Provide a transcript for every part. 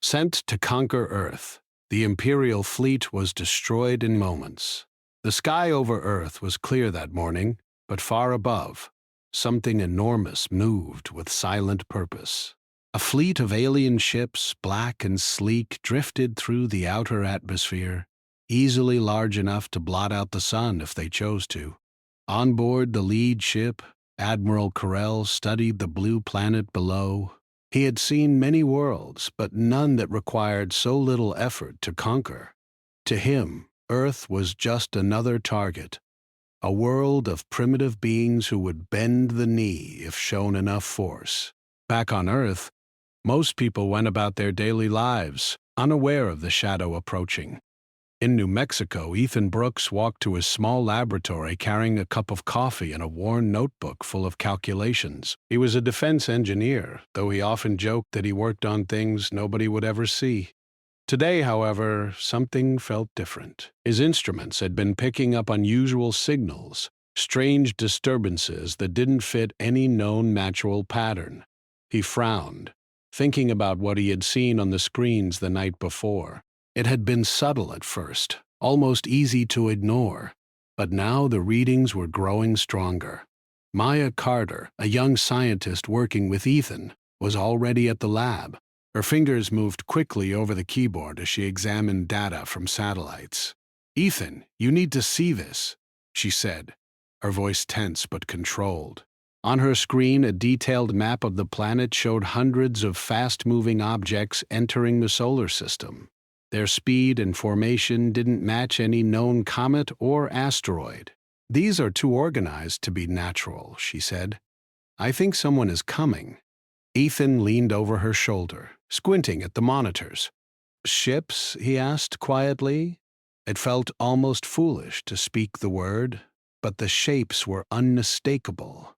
Sent to conquer Earth, the Imperial fleet was destroyed in moments. The sky over Earth was clear that morning, but far above, something enormous moved with silent purpose. A fleet of alien ships, black and sleek, drifted through the outer atmosphere, easily large enough to blot out the sun if they chose to. On board the lead ship, Admiral Carell studied the blue planet below. He had seen many worlds, but none that required so little effort to conquer. To him, Earth was just another target, a world of primitive beings who would bend the knee if shown enough force. Back on Earth, most people went about their daily lives, unaware of the shadow approaching. In New Mexico, Ethan Brooks walked to his small laboratory carrying a cup of coffee and a worn notebook full of calculations. He was a defense engineer, though he often joked that he worked on things nobody would ever see. Today, however, something felt different. His instruments had been picking up unusual signals, strange disturbances that didn't fit any known natural pattern. He frowned, thinking about what he had seen on the screens the night before. It had been subtle at first, almost easy to ignore, but now the readings were growing stronger. Maya Carter, a young scientist working with Ethan, was already at the lab. Her fingers moved quickly over the keyboard as she examined data from satellites. "Ethan, you need to see this," she said, her voice tense but controlled. On her screen, a detailed map of the planet showed hundreds of fast-moving objects entering the solar system. Their speed and formation didn't match any known comet or asteroid. "These are too organized to be natural," she said. "I think someone is coming." Ethan leaned over her shoulder, squinting at the monitors. "Ships?" he asked quietly. It felt almost foolish to speak the word, but the shapes were unmistakable.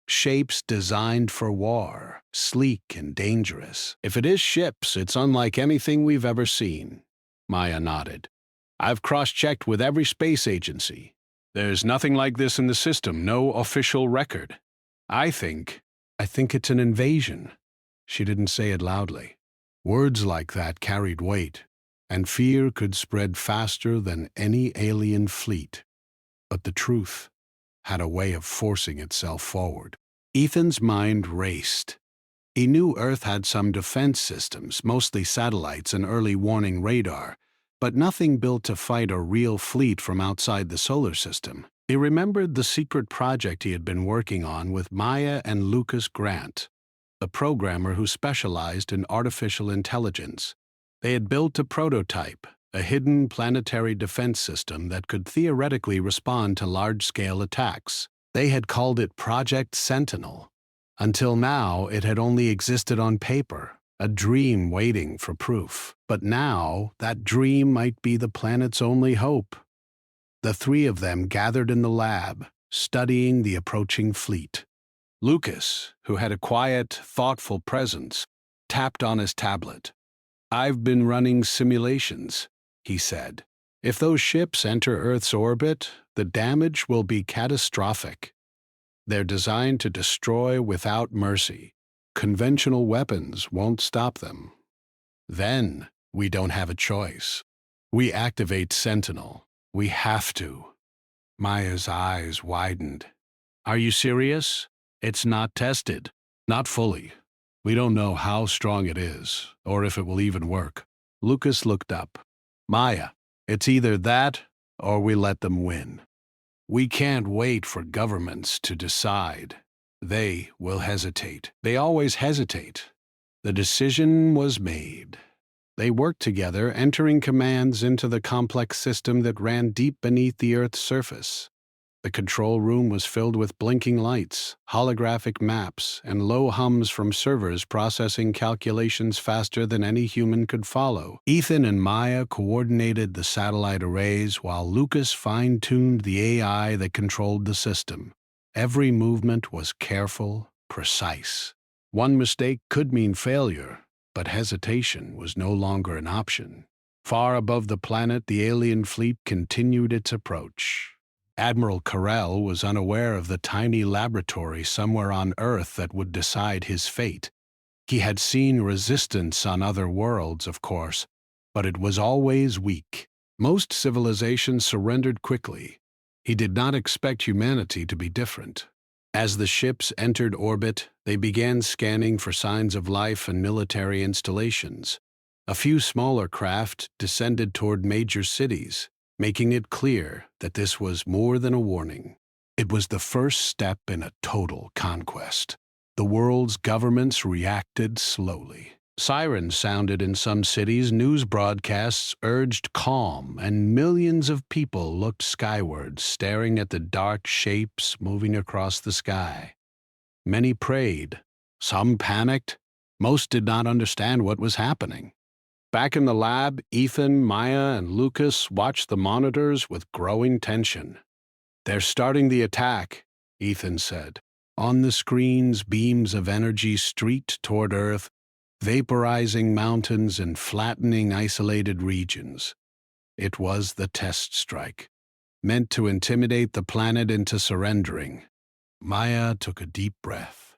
Shapes designed for war, sleek and dangerous. "If it is ships, it's unlike anything we've ever seen." Maya nodded. "I've cross-checked with every space agency. There's nothing like this in the system, no official record. I think it's an invasion." She didn't say it loudly. Words like that carried weight, and fear could spread faster than any alien fleet. But the truth had a way of forcing itself forward. Ethan's mind raced. He knew Earth had some defense systems, mostly satellites and early warning radar, but nothing built to fight a real fleet from outside the solar system. He remembered the secret project he had been working on with Maya and Lucas Grant, the programmer who specialized in artificial intelligence. They had built a prototype, a hidden planetary defense system that could theoretically respond to large-scale attacks. They had called it Project Sentinel. Until now, it had only existed on paper, a dream waiting for proof. But now, that dream might be the planet's only hope. The three of them gathered in the lab, studying the approaching fleet. Lucas, who had a quiet, thoughtful presence, tapped on his tablet. "I've been running simulations," he said. "If those ships enter Earth's orbit, the damage will be catastrophic. They're designed to destroy without mercy. Conventional weapons won't stop them. Then, we don't have a choice. We activate Sentinel. We have to." Maya's eyes widened. "Are you serious? It's not tested." "Not fully. We don't know how strong it is, or if it will even work." Lucas looked up. "Maya, it's either that, or we let them win. We can't wait for governments to decide. They will hesitate. They always hesitate." The decision was made. They worked together, entering commands into the complex system that ran deep beneath the Earth's surface. The control room was filled with blinking lights, holographic maps, and low hums from servers processing calculations faster than any human could follow. Ethan and Maya coordinated the satellite arrays while Lucas fine-tuned the AI that controlled the system. Every movement was careful, precise. One mistake could mean failure, but hesitation was no longer an option. Far above the planet, the alien fleet continued its approach. Admiral Carell was unaware of the tiny laboratory somewhere on Earth that would decide his fate. He had seen resistance on other worlds, of course, but it was always weak. Most civilizations surrendered quickly. He did not expect humanity to be different. As the ships entered orbit, they began scanning for signs of life and military installations. A few smaller craft descended toward major cities, making it clear that this was more than a warning. It was the first step in a total conquest. The world's governments reacted slowly. Sirens sounded in some cities, news broadcasts urged calm, and millions of people looked skyward, staring at the dark shapes moving across the sky. Many prayed. Some panicked. Most did not understand what was happening. Back in the lab, Ethan, Maya, and Lucas watched the monitors with growing tension. "They're starting the attack," Ethan said. On the screens, beams of energy streaked toward Earth, vaporizing mountains and flattening isolated regions. It was the test strike, meant to intimidate the planet into surrendering. Maya took a deep breath.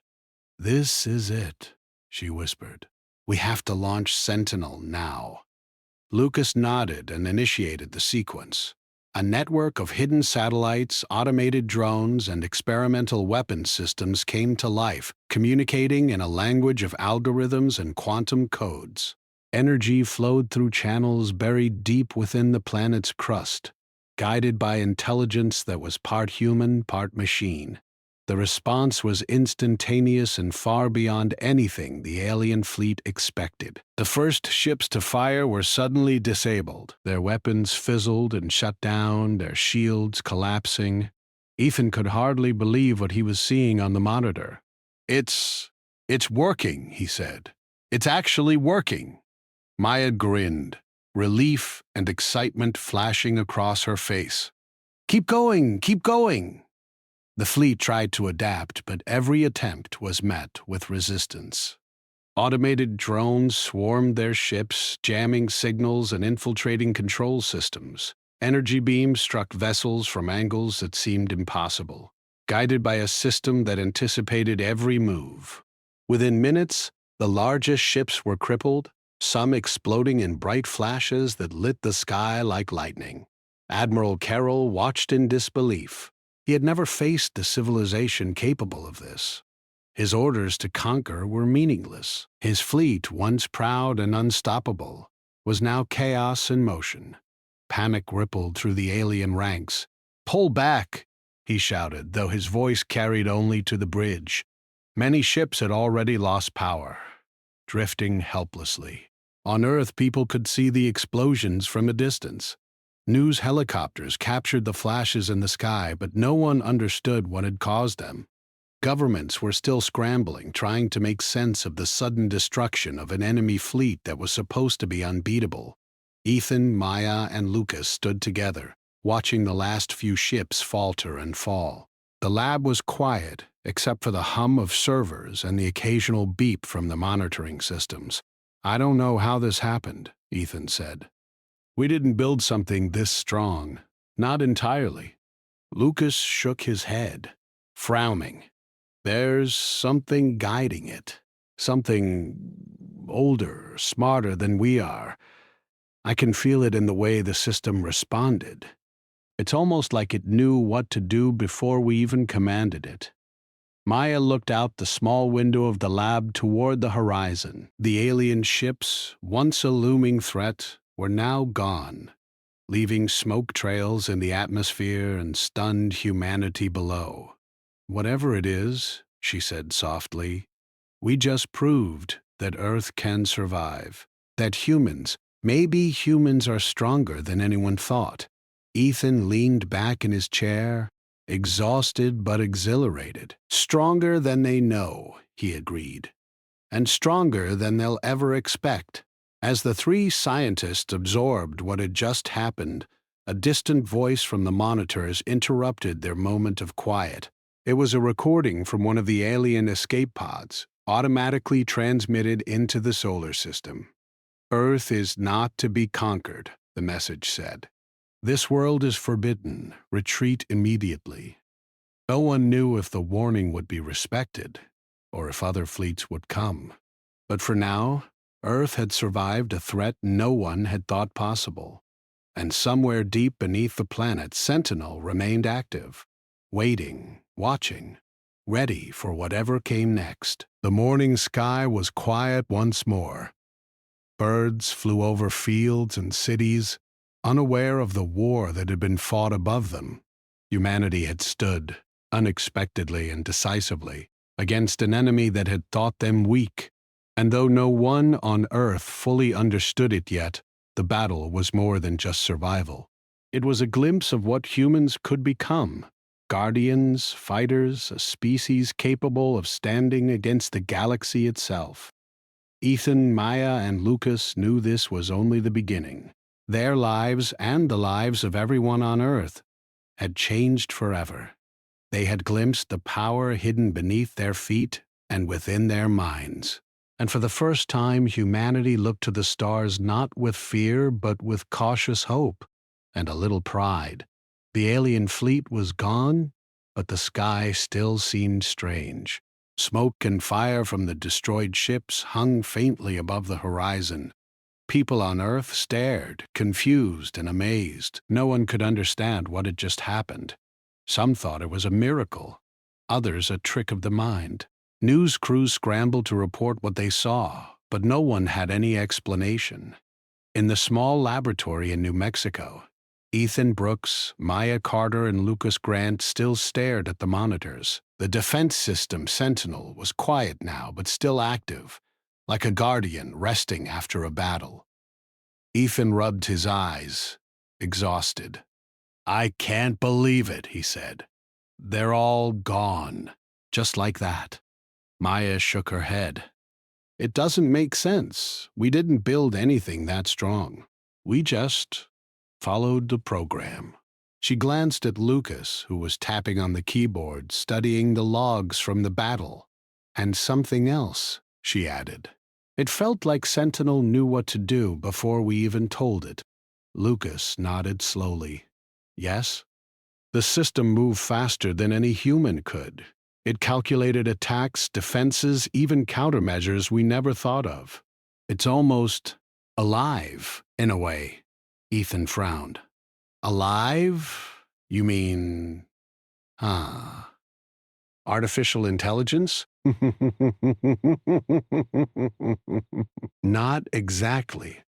"This is it," she whispered. "We have to launch Sentinel now." Lucas nodded and initiated the sequence. A network of hidden satellites, automated drones, and experimental weapons systems came to life, communicating in a language of algorithms and quantum codes. Energy flowed through channels buried deep within the planet's crust, guided by intelligence that was part human, part machine. The response was instantaneous and far beyond anything the alien fleet expected. The first ships to fire were suddenly disabled. Their weapons fizzled and shut down, their shields collapsing. Ethan could hardly believe what he was seeing on the monitor. It's working," he said. "It's actually working." Maya grinned, relief and excitement flashing across her face. "Keep going, keep going." The fleet tried to adapt, but every attempt was met with resistance. Automated drones swarmed their ships, jamming signals and infiltrating control systems. Energy beams struck vessels from angles that seemed impossible, guided by a system that anticipated every move. Within minutes, the largest ships were crippled, some exploding in bright flashes that lit the sky like lightning. Admiral Carroll watched in disbelief. He had never faced a civilization capable of this. His orders to conquer were meaningless. His fleet, once proud and unstoppable, was now chaos in motion. Panic rippled through the alien ranks. "Pull back!" he shouted, though his voice carried only to the bridge. Many ships had already lost power, drifting helplessly. On Earth, people could see the explosions from a distance. News helicopters captured the flashes in the sky, but no one understood what had caused them. Governments were still scrambling, trying to make sense of the sudden destruction of an enemy fleet that was supposed to be unbeatable. Ethan, Maya, and Lucas stood together, watching the last few ships falter and fall. The lab was quiet, except for the hum of servers and the occasional beep from the monitoring systems. "I don't know how this happened," Ethan said. "We didn't build something this strong. Not entirely." Lucas shook his head, frowning. "There's something guiding it. Something older, smarter than we are. I can feel it in the way the system responded. It's almost like it knew what to do before we even commanded it." Maya looked out the small window of the lab toward the horizon. The alien ships, once a looming threat, were now gone, leaving smoke trails in the atmosphere and stunned humanity below. "Whatever it is," she said softly, "we just proved that Earth can survive. That humans, maybe humans are stronger than anyone thought." Ethan leaned back in his chair, exhausted but exhilarated. "Stronger than they know," he agreed, "and stronger than they'll ever expect." As the three scientists absorbed what had just happened, a distant voice from the monitors interrupted their moment of quiet. It was a recording from one of the alien escape pods, automatically transmitted into the solar system. "Earth is not to be conquered," the message said. "This world is forbidden. Retreat immediately." No one knew if the warning would be respected, or if other fleets would come. But for now, Earth had survived a threat no one had thought possible. And somewhere deep beneath the planet, Sentinel remained active, waiting, watching, ready for whatever came next. The morning sky was quiet once more. Birds flew over fields and cities, unaware of the war that had been fought above them. Humanity had stood, unexpectedly and decisively, against an enemy that had thought them weak. And though no one on Earth fully understood it yet, the battle was more than just survival. It was a glimpse of what humans could become. Guardians, fighters, a species capable of standing against the galaxy itself. Ethan, Maya, and Lucas knew this was only the beginning. Their lives, and the lives of everyone on Earth, had changed forever. They had glimpsed the power hidden beneath their feet and within their minds. And for the first time, humanity looked to the stars not with fear, but with cautious hope and a little pride. The alien fleet was gone, but the sky still seemed strange. Smoke and fire from the destroyed ships hung faintly above the horizon. People on Earth stared, confused and amazed. No one could understand what had just happened. Some thought it was a miracle, others a trick of the mind. News crews scrambled to report what they saw, but no one had any explanation. In the small laboratory in New Mexico, Ethan Brooks, Maya Carter, and Lucas Grant still stared at the monitors. The defense system, Sentinel, was quiet now, but still active, like a guardian resting after a battle. Ethan rubbed his eyes, exhausted. "I can't believe it," he said. "They're all gone, just like that." Maya shook her head. "It doesn't make sense. We didn't build anything that strong. We just followed the program." She glanced at Lucas, who was tapping on the keyboard, studying the logs from the battle. "And something else," she added. "It felt like Sentinel knew what to do before we even told it." Lucas nodded slowly. "Yes? The system moved faster than any human could. It calculated attacks, defenses, even countermeasures we never thought of. It's almost alive, in a way." Ethan frowned. "Alive? You mean, artificial intelligence?" "Not exactly.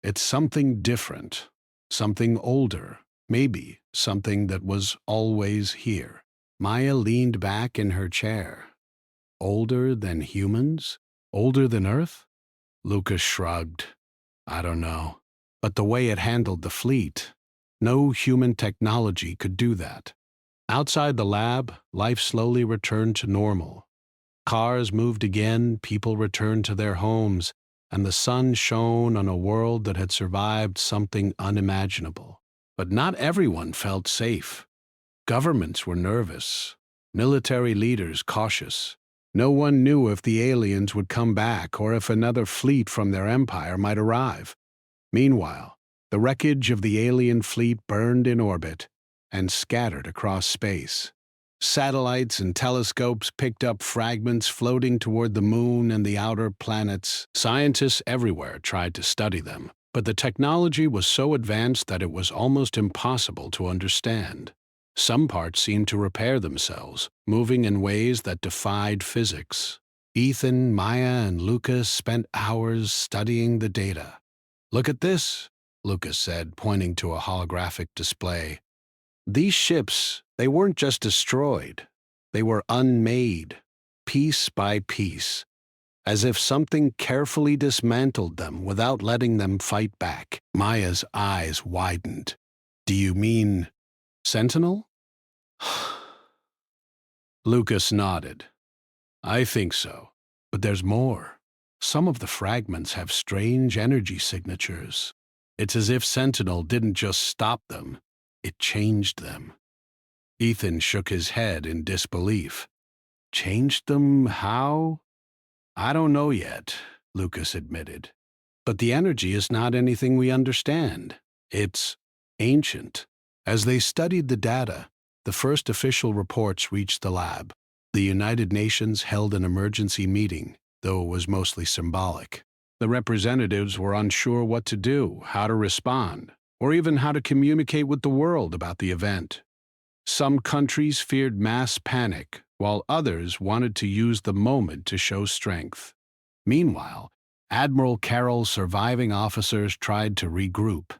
It's something different, something older, maybe something that was always here." Maya leaned back in her chair. "Older than humans? Older than Earth?" Lucas shrugged. "I don't know. But the way it handled the fleet, no human technology could do that." Outside the lab, life slowly returned to normal. Cars moved again, people returned to their homes, and the sun shone on a world that had survived something unimaginable. But not everyone felt safe. Governments were nervous, military leaders cautious. No one knew if the aliens would come back or if another fleet from their empire might arrive. Meanwhile, the wreckage of the alien fleet burned in orbit and scattered across space. Satellites and telescopes picked up fragments floating toward the moon and the outer planets. Scientists everywhere tried to study them, but the technology was so advanced that it was almost impossible to understand. Some parts seemed to repair themselves, moving in ways that defied physics. Ethan, Maya, and Lucas spent hours studying the data. "Look at this," Lucas said, pointing to a holographic display. "These ships, they weren't just destroyed. They were unmade, piece by piece, as if something carefully dismantled them without letting them fight back." Maya's eyes widened. "Do you mean Sentinel?" Lucas nodded. "I think so. But there's more. Some of the fragments have strange energy signatures. It's as if Sentinel didn't just stop them, it changed them." Ethan shook his head in disbelief. "Changed them? How?" "I don't know yet," Lucas admitted. "But the energy is not anything we understand. It's ancient." As they studied the data, the first official reports reached the lab. The United Nations held an emergency meeting. though it was mostly symbolic. The representatives were unsure what to do, how to respond, or even how to communicate with the world about the event. Some countries feared mass panic, while others wanted to use the moment to show strength. Meanwhile, Admiral Carroll's surviving officers tried to regroup.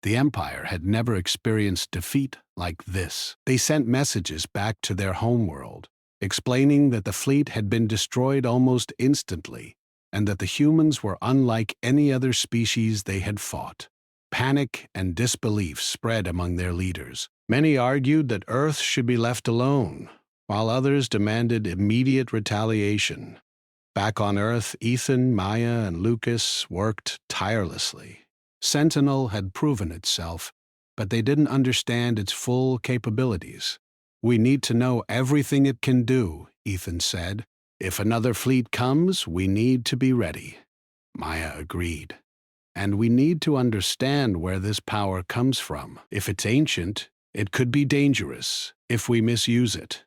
The Empire had never experienced defeat like this. They sent messages back to their homeworld, explaining that the fleet had been destroyed almost instantly, and that the humans were unlike any other species they had fought. Panic and disbelief spread among their leaders. Many argued that Earth should be left alone, while others demanded immediate retaliation. Back on Earth, Ethan, Maya, and Lucas worked tirelessly. Sentinel had proven itself, but they didn't understand its full capabilities. "We need to know everything it can do," Ethan said. "If another fleet comes, we need to be ready." Maya agreed. "And we need to understand where this power comes from. If it's ancient, it could be dangerous if we misuse it."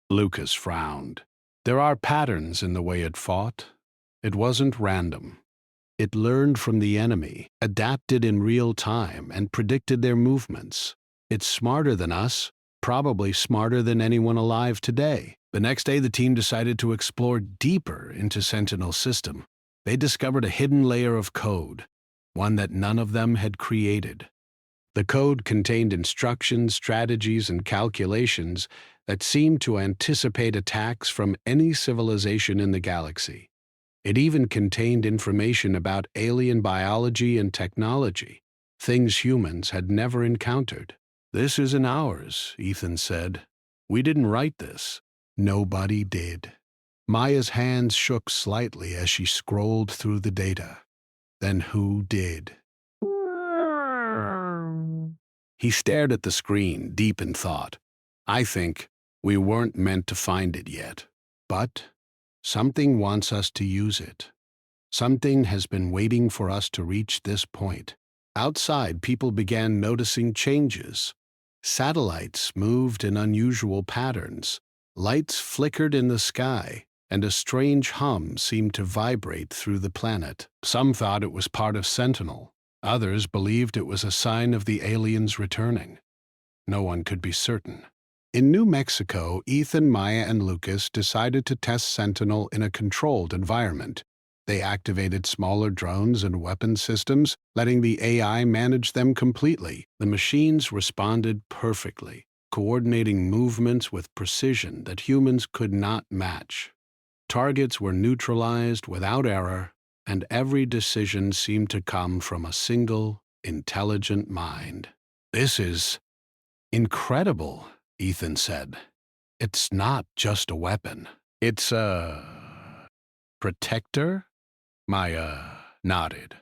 Lucas frowned. "There are patterns in the way it fought. It wasn't random. It learned from the enemy, adapted in real time, and predicted their movements. It's smarter than us, probably smarter than anyone alive today." The next day, the team decided to explore deeper into Sentinel's system. They discovered a hidden layer of code, one that none of them had created. The code contained instructions, strategies, and calculations that seemed to anticipate attacks from any civilization in the galaxy. It even contained information about alien biology and technology, things humans had never encountered. "This isn't ours," Ethan said. "We didn't write this." Nobody did. Maya's hands shook slightly as she scrolled through the data. Then who did? He stared at the screen, deep in thought. "I think we weren't meant to find it yet. But something wants us to use it. Something has been waiting for us to reach this point." Outside, people began noticing changes. Satellites moved in unusual patterns. Lights flickered in the sky, and a strange hum seemed to vibrate through the planet. Some thought it was part of Sentinel. Others believed it was a sign of the aliens returning. No one could be certain. In New Mexico, Ethan, Maya, and Lucas decided to test Sentinel in a controlled environment. They activated smaller drones and weapon systems, letting the AI manage them completely. The machines responded perfectly, coordinating movements with precision that humans could not match. Targets were neutralized without error, and every decision seemed to come from a single, intelligent mind. "This is incredible," Ethan said. "It's not just a weapon. It's a protector?" Maya nodded.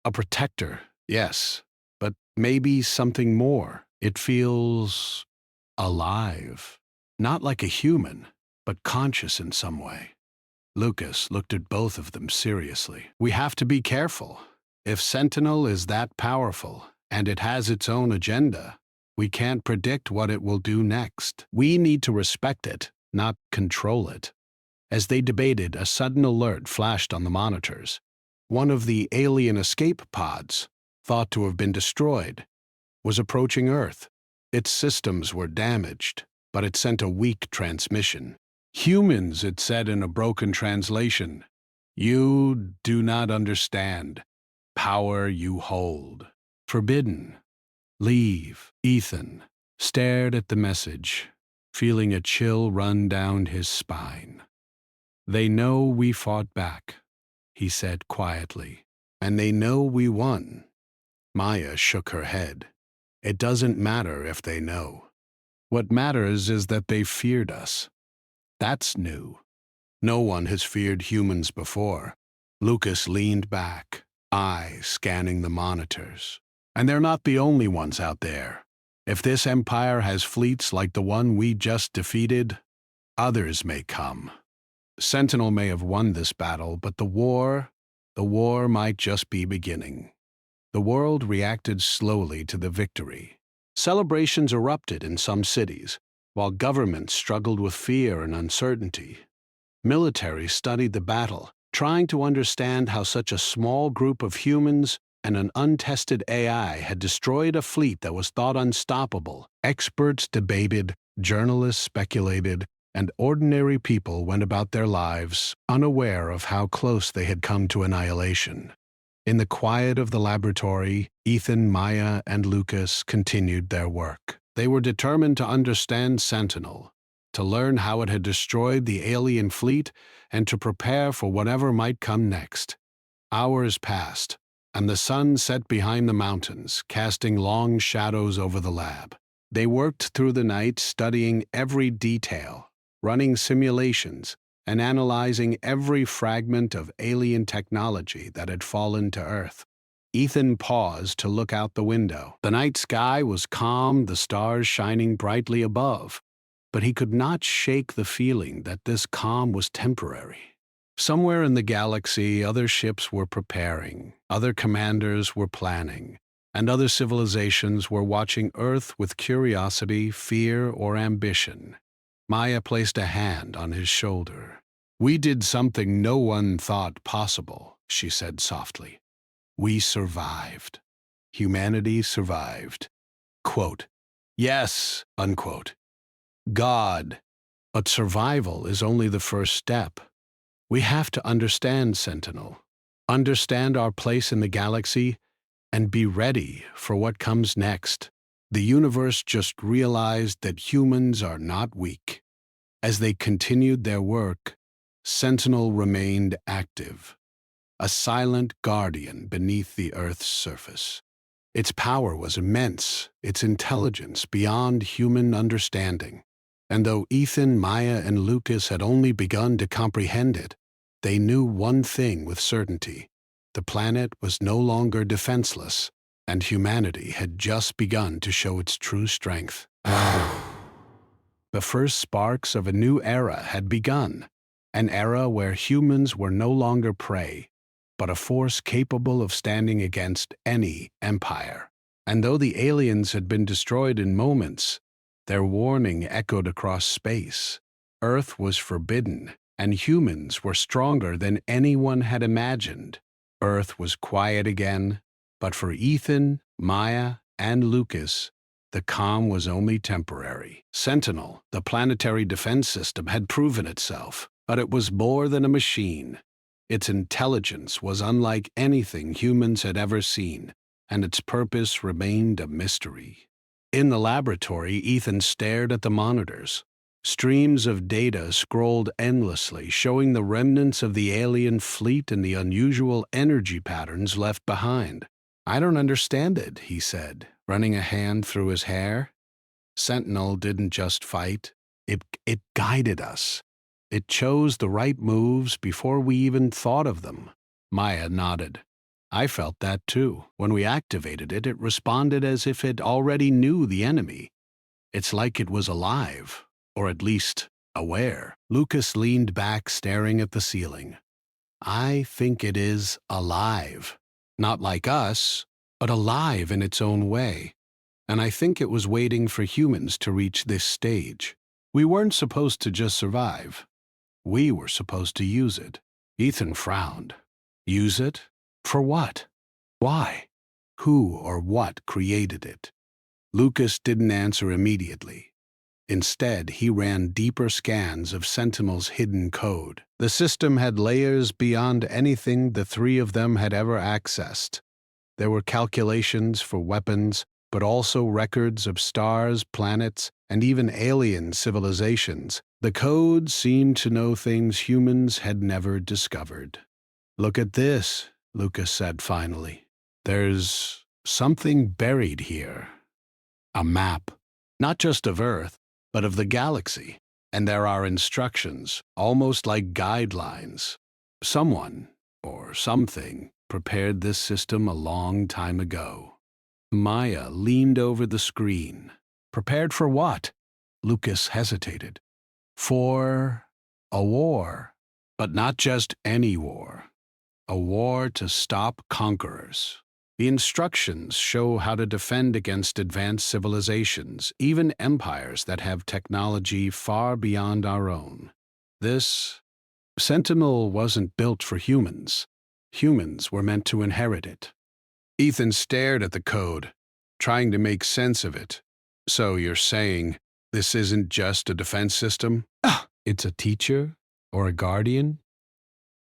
"A protector, yes, but maybe something more. It feels alive. Not like a human, but conscious in some way." Lucas looked at both of them seriously. "We have to be careful. If Sentinel is that powerful, and it has its own agenda, we can't predict what it will do next. We need to respect it, not control it." As they debated, a sudden alert flashed on the monitors. One of the alien escape pods, thought to have been destroyed, was approaching Earth. Its systems were damaged, but it sent a weak transmission. "Humans," it said in a broken translation, "you do not understand. Power you hold. Forbidden. Leave." Ethan stared at the message, feeling a chill run down his spine. "They know we fought back," he said quietly, "and they know we won." Maya shook her head. "It doesn't matter if they know. What matters is that they feared us. That's new. No one has feared humans before." Lucas leaned back, eyes scanning the monitors. "And they're not the only ones out there. If this empire has fleets like the one we just defeated, others may come. Sentinel may have won this battle, but the war might just be beginning." The world reacted slowly to the victory. Celebrations erupted in some cities, while governments struggled with fear and uncertainty. Military studied the battle, trying to understand how such a small group of humans and an untested AI had destroyed a fleet that was thought unstoppable. Experts debated, journalists speculated, and ordinary people went about their lives unaware of how close they had come to annihilation. In the quiet of the laboratory, Ethan, Maya, and Lucas continued their work. They were determined to understand Sentinel, to learn how it had destroyed the alien fleet, and to prepare for whatever might come next. Hours passed, and the sun set behind the mountains, casting long shadows over the lab. They worked through the night studying every detail, running simulations, and analyzing every fragment of alien technology that had fallen to Earth. Ethan paused to look out the window. The night sky was calm, the stars shining brightly above, but he could not shake the feeling that this calm was temporary. Somewhere in the galaxy, other ships were preparing, other commanders were planning, and other civilizations were watching Earth with curiosity, fear, or ambition. Maya placed a hand on his shoulder. "We did something no one thought possible," she said softly. "We survived. Humanity survived." Quote, "Yes," unquote. God. But survival is only the first step. We have to understand Sentinel, understand our place in the galaxy, and be ready for what comes next. The universe just realized that humans are not weak. As they continued their work, Sentinel remained active, a silent guardian beneath the Earth's surface. Its power was immense, its intelligence beyond human understanding. And though Ethan, Maya, and Lucas had only begun to comprehend it, they knew one thing with certainty. The planet was no longer defenseless, and humanity had just begun to show its true strength. The first sparks of a new era had begun, an era where humans were no longer prey, but a force capable of standing against any empire. And though the aliens had been destroyed in moments, their warning echoed across space. Earth was forbidden, and humans were stronger than anyone had imagined. Earth was quiet again, but for Ethan, Maya, and Lucas, the calm was only temporary. Sentinel, the planetary defense system, had proven itself, but it was more than a machine. Its intelligence was unlike anything humans had ever seen, and its purpose remained a mystery. In the laboratory, Ethan stared at the monitors. Streams of data scrolled endlessly, showing the remnants of the alien fleet and the unusual energy patterns left behind. "I don't understand it," he said, running a hand through his hair. "Sentinel didn't just fight. It guided us. It chose the right moves before we even thought of them." Maya nodded. "I felt that too. When we activated it, it responded as if it already knew the enemy. It's like it was alive, or at least aware." Lucas leaned back, staring at the ceiling. "I think it is alive. Not like us, but alive in its own way. And I think it was waiting for humans to reach this stage. We weren't supposed to just survive. We were supposed to use it." Ethan frowned. "Use it? For what? Why? Who or what created it?" Lucas didn't answer immediately. Instead, he ran deeper scans of Sentinel's hidden code. The system had layers beyond anything the three of them had ever accessed. There were calculations for weapons, but also records of stars, planets, and even alien civilizations. The code seemed to know things humans had never discovered. "Look at this," Lucas said finally. "There's something buried here. A map, not just of Earth, but of the galaxy. And there are instructions, almost like guidelines. Someone, or something, prepared this system a long time ago." Maya leaned over the screen. "Prepared for what?" Lucas hesitated. "For a war. But not just any war. A war to stop conquerors. The instructions show how to defend against advanced civilizations, even empires that have technology far beyond our own. This Sentinel wasn't built for humans. Humans were meant to inherit it. Ethan stared at the code, trying to make sense of it. So you're saying this isn't just a defense system? It's a teacher or a guardian?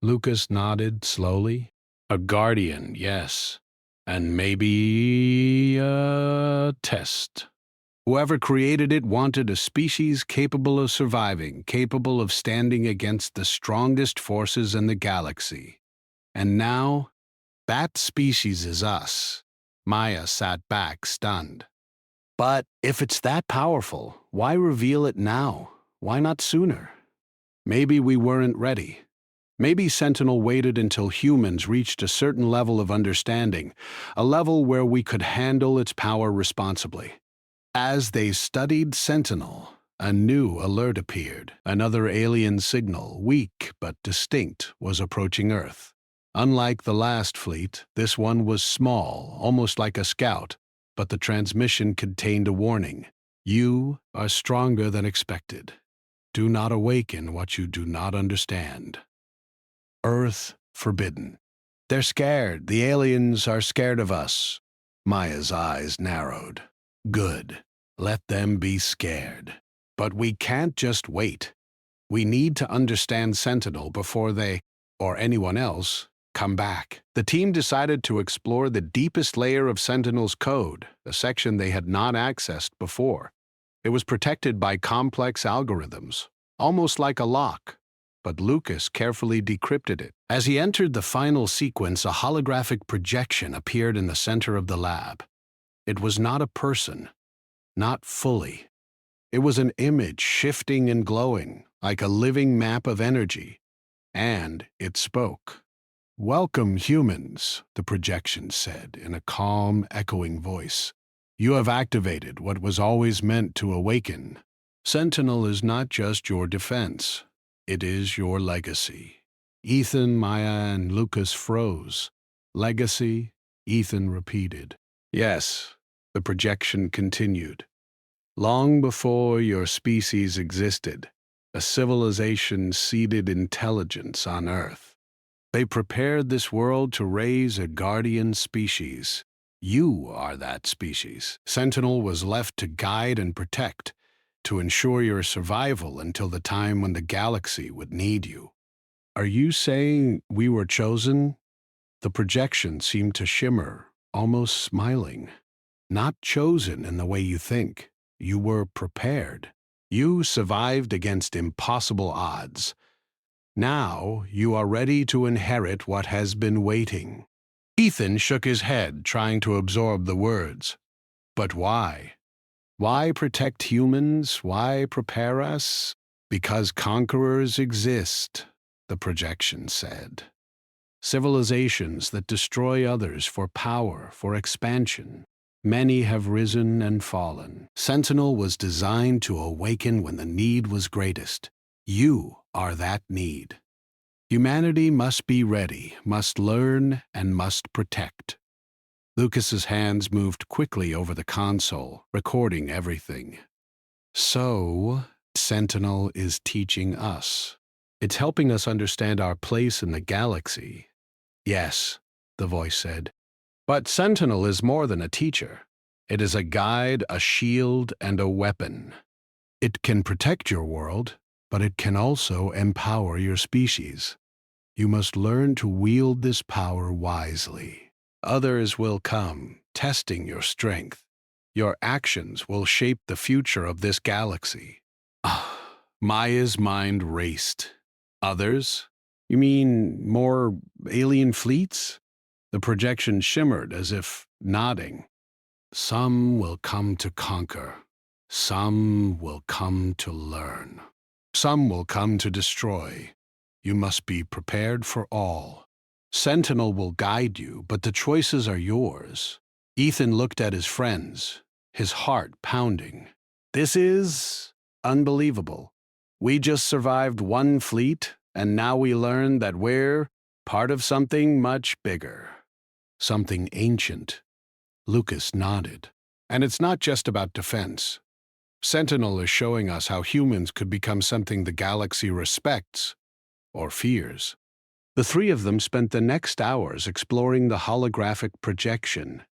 Lucas nodded slowly. A guardian, yes. And maybe a test. Whoever created it wanted a species capable of surviving, capable of standing against the strongest forces in the galaxy. And now, that species is us. Maya sat back, stunned. But if it's that powerful, why reveal it now? Why not sooner? Maybe we weren't ready. Maybe Sentinel waited until humans reached a certain level of understanding, a level where we could handle its power responsibly. As they studied Sentinel, a new alert appeared. Another alien signal, weak but distinct, was approaching Earth. Unlike the last fleet, this one was small, almost like a scout, but the transmission contained a warning. You are stronger than expected. Do not awaken what you do not understand. Earth forbidden. They're scared. The aliens are scared of us. Maya's eyes narrowed. Good. Let them be scared. But we can't just wait. We need to understand Sentinel before they, or anyone else, come back. The team decided to explore the deepest layer of Sentinel's code, a section they had not accessed before. It was protected by complex algorithms, almost like a lock, but Lucas carefully decrypted it. As he entered the final sequence, a holographic projection appeared in the center of the lab. It was not a person, not fully. It was an image, shifting and glowing, like a living map of energy. And it spoke. "Welcome, humans," the projection said in a calm, echoing voice. "You have activated what was always meant to awaken. Sentinel is not just your defense. It is your legacy." Ethan, Maya, and Lucas froze. "Legacy?" Ethan repeated. "Yes," the projection continued. "Long before your species existed, a civilization seeded intelligence on Earth. They prepared this world to raise a guardian species. You are that species. Sentinel was left to guide and protect, to ensure your survival until the time when the galaxy would need you. Are you saying we were chosen?" The projection seemed to shimmer, almost smiling. "Not chosen in the way you think. You were prepared. You survived against impossible odds. Now you are ready to inherit what has been waiting." Ethan shook his head, trying to absorb the words. But why? Why protect humans? Why prepare us? Because conquerors exist, the projection said. Civilizations that destroy others for power, for expansion. Many have risen and fallen. Sentinel was designed to awaken when the need was greatest. You are that need. Humanity must be ready, must learn, and must protect. Lucas's hands moved quickly over the console, recording everything. So, Sentinel is teaching us. It's helping us understand our place in the galaxy. Yes, the voice said. But Sentinel is more than a teacher. It is a guide, a shield, and a weapon. It can protect your world, but it can also empower your species. You must learn to wield this power wisely. Others will come, testing your strength. Your actions will shape the future of this galaxy. Maya's mind raced. Others? You mean more alien fleets? The projection shimmered as if nodding. Some will come to conquer. Some will come to learn. Some will come to destroy. You must be prepared for all. Sentinel will guide you, but the choices are yours. Ethan looked at his friends, his heart pounding. This is unbelievable. We just survived one fleet, and now we learn that we're part of something much bigger. Something ancient. Lucas nodded. And it's not just about defense. Sentinel is showing us how humans could become something the galaxy respects. or fears. The three of them spent the next hours exploring the holographic projection.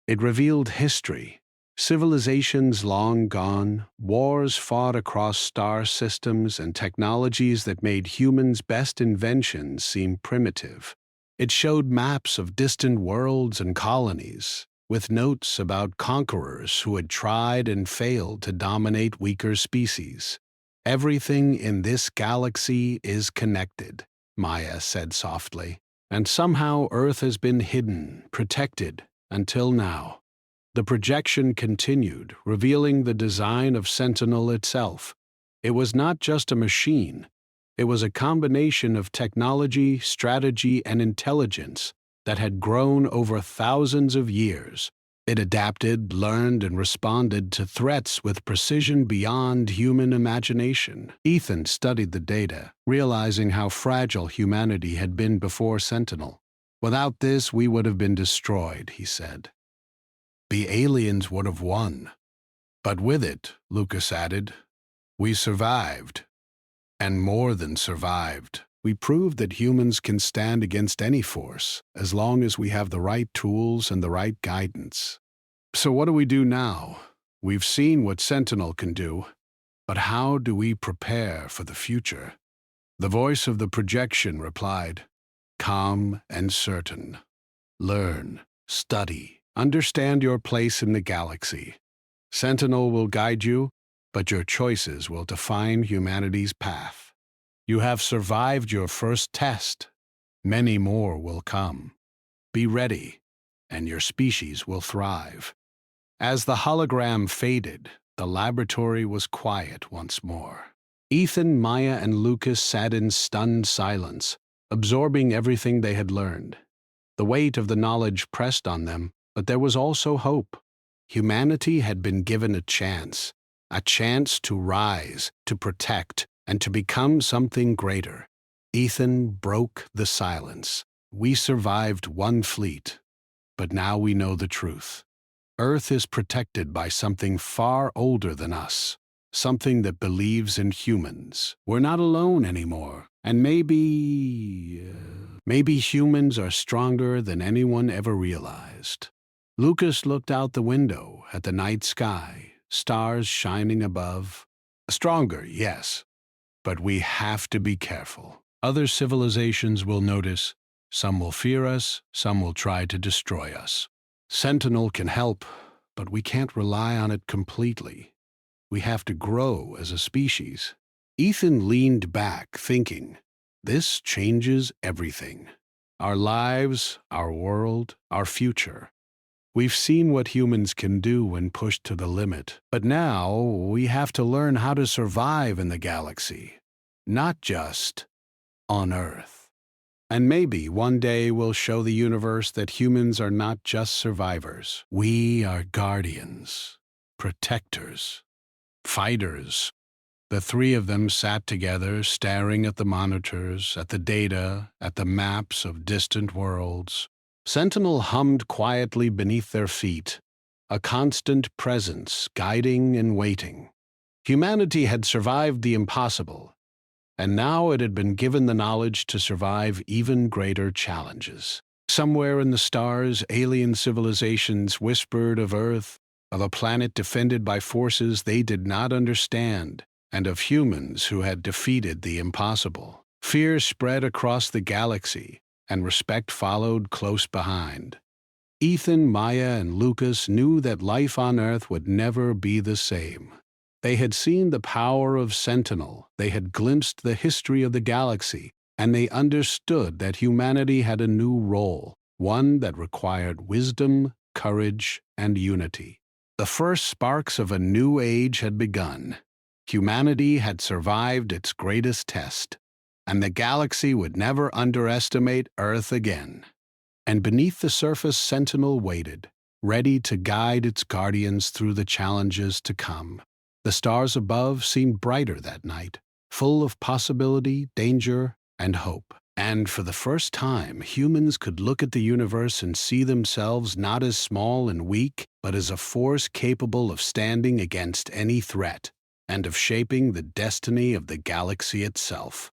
It revealed history, civilizations long gone, wars fought across star systems, and technologies that made humans' best inventions seem primitive. It showed maps of distant worlds and colonies, with notes about conquerors who had tried and failed to dominate weaker species. Everything in this galaxy is connected, Maya said softly, and somehow Earth has been hidden, protected, until now. The projection continued, revealing the design of Sentinel itself. It was not just a machine. It was a combination of technology, strategy, and intelligence that had grown over thousands of years. It adapted, learned, and responded to threats with precision beyond human imagination. Ethan studied the data, realizing how fragile humanity had been before Sentinel. "Without this, we would have been destroyed," he said. "The aliens would have won. But with it," Lucas added, "we survived. And more than survived. We proved that humans can stand against any force, as long as we have the right tools and the right guidance." "So what do we do now? We've seen what Sentinel can do, but how do we prepare for the future?" The voice of the projection replied, calm and certain. "Learn, study, understand your place in the galaxy. Sentinel will guide you, but your choices will define humanity's path. You have survived your first test. Many more will come. Be ready, and your species will thrive." As the hologram faded, the laboratory was quiet once more. Ethan, Maya, and Lucas sat in stunned silence, absorbing everything they had learned. The weight of the knowledge pressed on them, but there was also hope. Humanity had been given a chance to rise, to protect, and to become something greater. Ethan broke the silence. "We survived one fleet, but now we know the truth. Earth is protected by something far older than us, something that believes in humans. We're not alone anymore, and maybe humans are stronger than anyone ever realized." Lucas looked out the window at the night sky, stars shining above. "Stronger, yes, but we have to be careful. Other civilizations will notice. Some will fear us, some will try to destroy us. Sentinel can help, but we can't rely on it completely. We have to grow as a species." Ethan leaned back, thinking, this changes everything. Our lives, our world, our future. We've seen what humans can do when pushed to the limit, but now we have to learn how to survive in the galaxy, not just on Earth. And maybe one day we'll show the universe that humans are not just survivors. We are guardians, protectors, fighters. The three of them sat together, staring at the monitors, at the data, at the maps of distant worlds. Sentinel hummed quietly beneath their feet, a constant presence, guiding and waiting. Humanity had survived the impossible, and now it had been given the knowledge to survive even greater challenges. Somewhere in the stars, alien civilizations whispered of Earth, of a planet defended by forces they did not understand, and of humans who had defeated the impossible. Fear spread across the galaxy, and respect followed close behind. Ethan, Maya, and Lucas knew that life on Earth would never be the same. They had seen the power of Sentinel, they had glimpsed the history of the galaxy, and they understood that humanity had a new role, one that required wisdom, courage, and unity. The first sparks of a new age had begun. Humanity had survived its greatest test, and the galaxy would never underestimate Earth again. And beneath the surface, Sentinel waited, ready to guide its guardians through the challenges to come. The stars above seemed brighter that night, full of possibility, danger, and hope. And for the first time, humans could look at the universe and see themselves not as small and weak, but as a force capable of standing against any threat, and of shaping the destiny of the galaxy itself.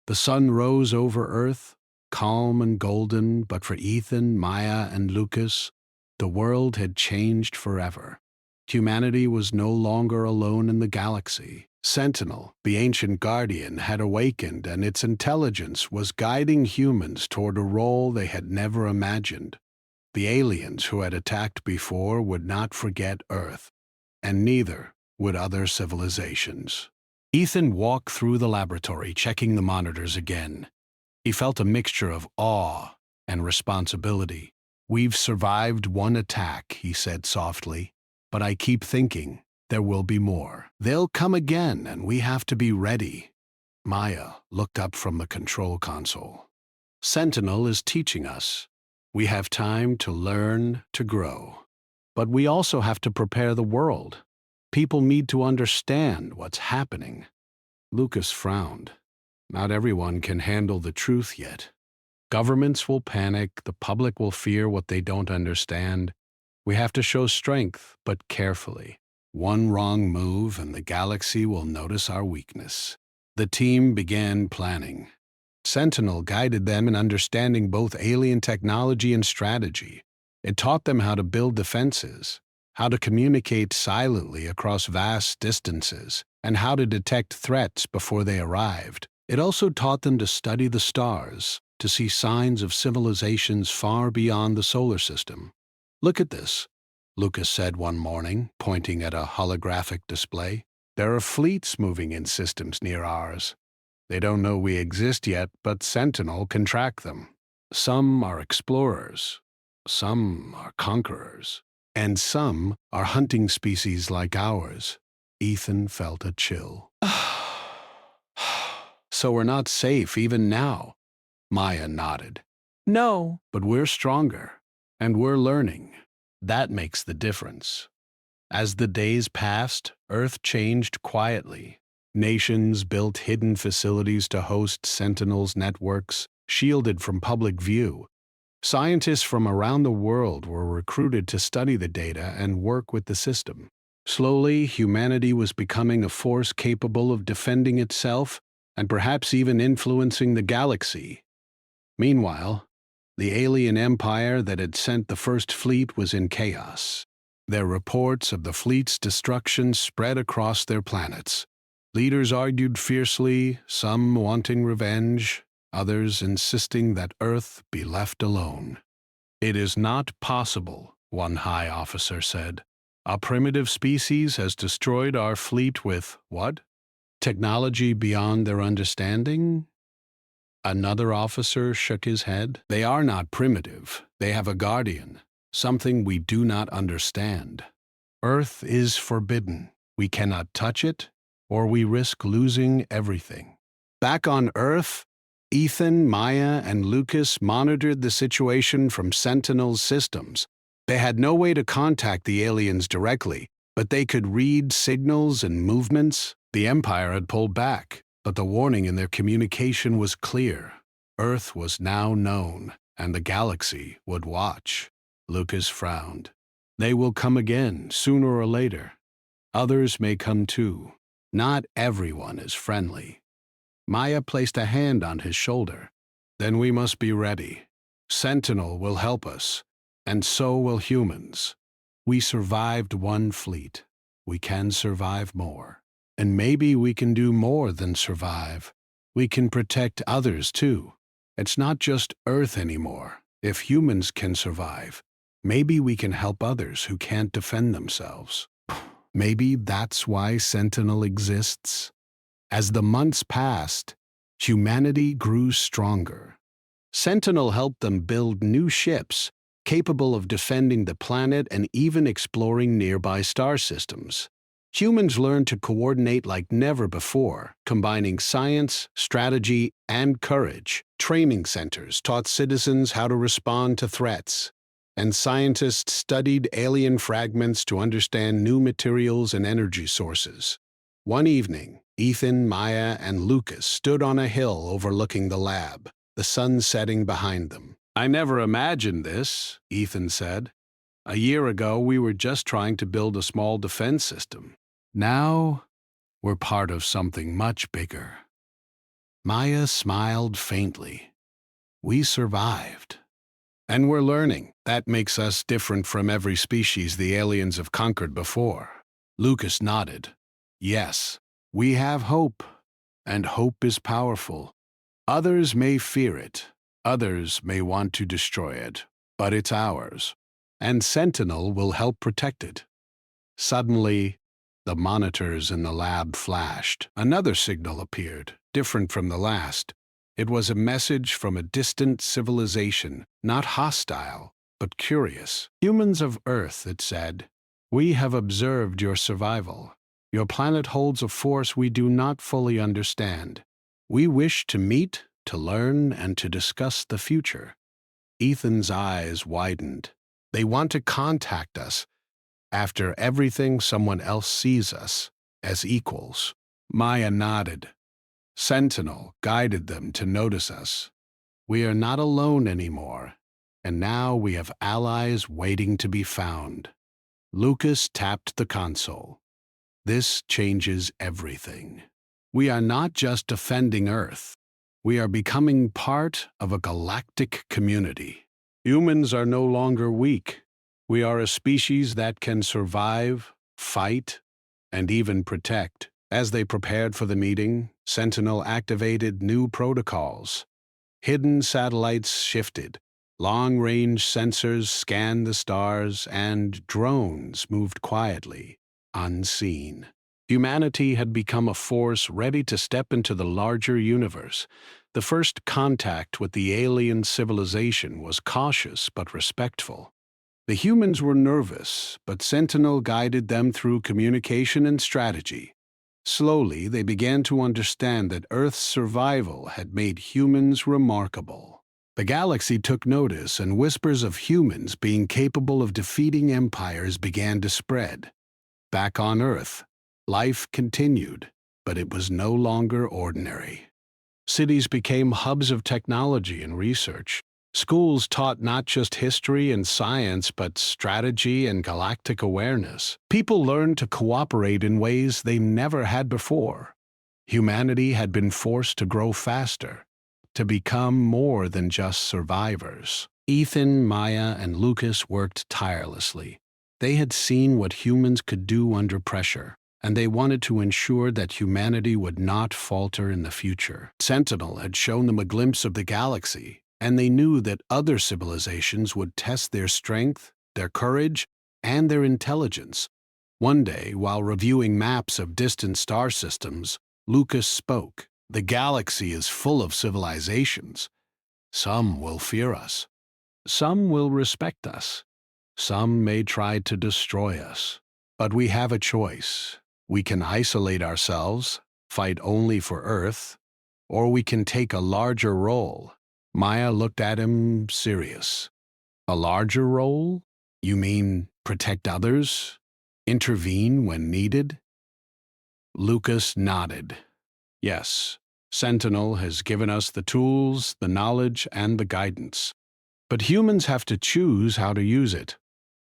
The sun rose over Earth, calm and golden, but for Ethan, Maya, and Lucas, the world had changed forever. Humanity was no longer alone in the galaxy. Sentinel, the ancient guardian, had awakened, and its intelligence was guiding humans toward a role they had never imagined. The aliens who had attacked before would not forget Earth, and neither would other civilizations. Ethan walked through the laboratory, checking the monitors again. He felt a mixture of awe and responsibility. "We've survived one attack," he said softly, "but I keep thinking there will be more. They'll come again, and we have to be ready." Maya looked up from the control console. "Sentinel is teaching us. We have time to learn, to grow. But we also have to prepare the world. People need to understand what's happening." Lucas frowned. "Not everyone can handle the truth yet. Governments will panic, the public will fear what they don't understand. We have to show strength, but carefully. One wrong move and the galaxy will notice our weakness." The team began planning. Sentinel guided them in understanding both alien technology and strategy. It taught them how to build defenses, how to communicate silently across vast distances, and how to detect threats before they arrived. It also taught them to study the stars, to see signs of civilizations far beyond the solar system. "Look at this," Lucas said one morning, pointing at a holographic display. "There are fleets moving in systems near ours. They don't know we exist yet, but Sentinel can track them. Some are explorers, some are conquerors, and some are hunting species like ours." Ethan felt a chill. "So we're not safe even now?" Maya nodded. "No, but we're stronger, and we're learning. That makes the difference." As the days passed, Earth changed quietly. Nations built hidden facilities to host Sentinel's networks, shielded from public view. Scientists from around the world were recruited to study the data and work with the system. Slowly, humanity was becoming a force capable of defending itself and perhaps even influencing the galaxy. Meanwhile, the alien empire that had sent the first fleet was in chaos. Their reports of the fleet's destruction spread across their planets. Leaders argued fiercely, some wanting revenge, others insisting that Earth be left alone. "It is not possible," one high officer said. "A primitive species has destroyed our fleet with, what? Technology beyond their understanding?" Another officer shook his head. "They are not primitive. They have a guardian, something we do not understand. Earth is forbidden. We cannot touch it, or we risk losing everything." Back on Earth, Ethan, Maya, and Lucas monitored the situation from Sentinel's systems. They had no way to contact the aliens directly, but they could read signals and movements. The Empire had pulled back, but the warning in their communication was clear. Earth was now known, and the galaxy would watch. Lucas frowned. "They will come again, sooner or later. Others may come too. Not everyone is friendly." Maya placed a hand on his shoulder. "Then we must be ready. Sentinel will help us, and so will humans. We survived one fleet. We can survive more. And maybe we can do more than survive. We can protect others too. It's not just Earth anymore. If humans can survive, maybe we can help others who can't defend themselves. Maybe that's why Sentinel exists." As the months passed, humanity grew stronger. Sentinel helped them build new ships, capable of defending the planet and even exploring nearby star systems. Humans learned to coordinate like never before, combining science, strategy, and courage. Training centers taught citizens how to respond to threats, and scientists studied alien fragments to understand new materials and energy sources. One evening, Ethan, Maya, and Lucas stood on a hill overlooking the lab, the sun setting behind them. "I never imagined this," Ethan said. "A year ago, we were just trying to build a small defense system. Now, we're part of something much bigger." Maya smiled faintly. We survived. And we're learning. That makes us different from every species the aliens have conquered before. Lucas nodded. Yes, we have hope, and hope is powerful. Others may fear it, others may want to destroy it, but it's ours, and Sentinel will help protect it. Suddenly, the monitors in the lab flashed. Another signal appeared, different from the last. It was a message from a distant civilization, not hostile, but curious. Humans of Earth, it said, we have observed your survival. Your planet holds a force we do not fully understand. We wish to meet, to learn, and to discuss the future. Ethan's eyes widened. They want to contact us. After everything, someone else sees us as equals. Maya nodded. Sentinel guided them to notice us. We are not alone anymore, and now we have allies waiting to be found. Lucas tapped the console. This changes everything. We are not just defending Earth. We are becoming part of a galactic community. Humans are no longer weak. We are a species that can survive, fight, and even protect. As they prepared for the meeting, Sentinel activated new protocols. Hidden satellites shifted, long-range sensors scanned the stars, and drones moved quietly, unseen. Humanity had become a force ready to step into the larger universe. The first contact with the alien civilization was cautious but respectful. The humans were nervous, but Sentinel guided them through communication and strategy. Slowly, they began to understand that Earth's survival had made humans remarkable. The galaxy took notice, and whispers of humans being capable of defeating empires began to spread. Back on Earth, life continued, but it was no longer ordinary. Cities became hubs of technology and research. Schools taught not just history and science, but strategy and galactic awareness. People learned to cooperate in ways they never had before. Humanity had been forced to grow faster, to become more than just survivors. Ethan, Maya, and Lucas worked tirelessly. They had seen what humans could do under pressure, and they wanted to ensure that humanity would not falter in the future. Sentinel had shown them a glimpse of the galaxy, and they knew that other civilizations would test their strength, their courage, and their intelligence. One day, while reviewing maps of distant star systems, Lucas spoke. The galaxy is full of civilizations. Some will fear us. Some will respect us. Some may try to destroy us. But we have a choice. We can isolate ourselves, fight only for Earth, or we can take a larger role. Maya looked at him, serious. A larger role? You mean protect others? Intervene when needed? Lucas nodded. Yes, Sentinel has given us the tools, the knowledge, and the guidance. But humans have to choose how to use it.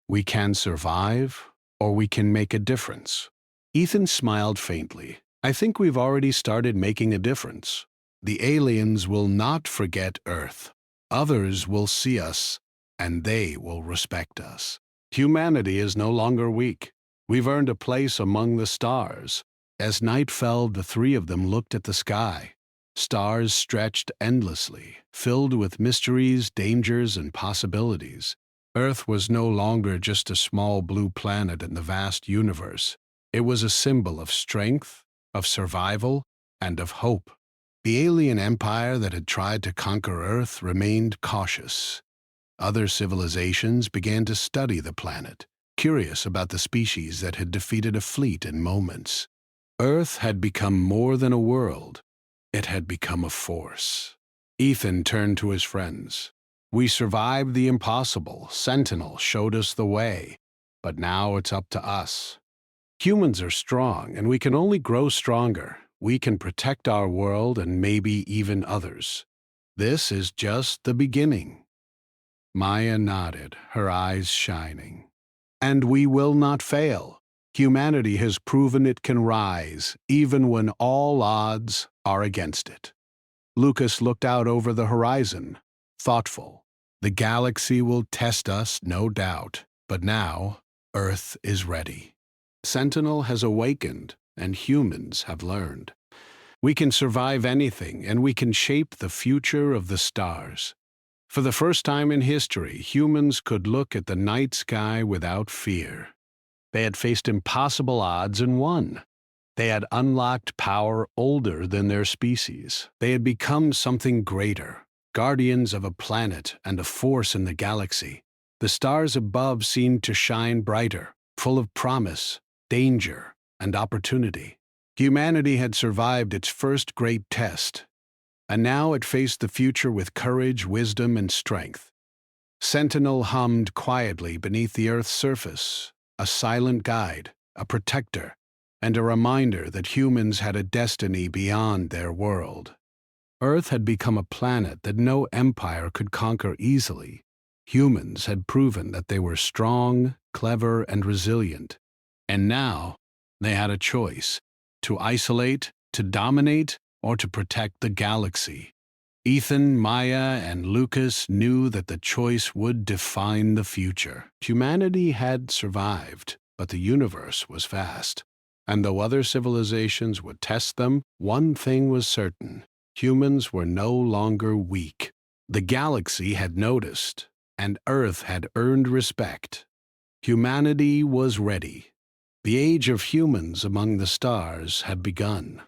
We can survive, or we can make a difference. Ethan smiled faintly. I think we've already started making a difference. The aliens will not forget Earth. Others will see us, and they will respect us. Humanity is no longer weak. We've earned a place among the stars. As night fell, the three of them looked at the sky. Stars stretched endlessly, filled with mysteries, dangers, and possibilities. Earth was no longer just a small blue planet in the vast universe. It was a symbol of strength, of survival, and of hope. The alien empire that had tried to conquer Earth remained cautious. Other civilizations began to study the planet, curious about the species that had defeated a fleet in moments. Earth had become more than a world. It had become a force. Ethan turned to his friends. We survived the impossible. Sentinel showed us the way. But now it's up to us. Humans are strong, and we can only grow stronger. We can protect our world and maybe even others. This is just the beginning. Maya nodded, her eyes shining. And we will not fail. Humanity has proven it can rise, even when all odds are against it. Lucas looked out over the horizon, thoughtful. The galaxy will test us, no doubt, but now Earth is ready. Sentinel has awakened, and humans have learned. We can survive anything, and we can shape the future of the stars. For the first time in history, humans could look at the night sky without fear. They had faced impossible odds and won. They had unlocked power older than their species. They had become something greater, guardians of a planet and a force in the galaxy. The stars above seemed to shine brighter, full of promise, danger, and opportunity. Humanity had survived its first great test, and now it faced the future with courage, wisdom, and strength. Sentinel hummed quietly beneath the Earth's surface, a silent guide, a protector, and a reminder that humans had a destiny beyond their world. Earth had become a planet that no empire could conquer easily. Humans had proven that they were strong, clever, and resilient. And now they had a choice: to isolate, to dominate, or to protect the galaxy. Ethan, Maya, and Lucas knew that the choice would define the future. Humanity had survived, but the universe was vast. And though other civilizations would test them, one thing was certain: humans were no longer weak. The galaxy had noticed, and Earth had earned respect. Humanity was ready. The age of humans among the stars had begun.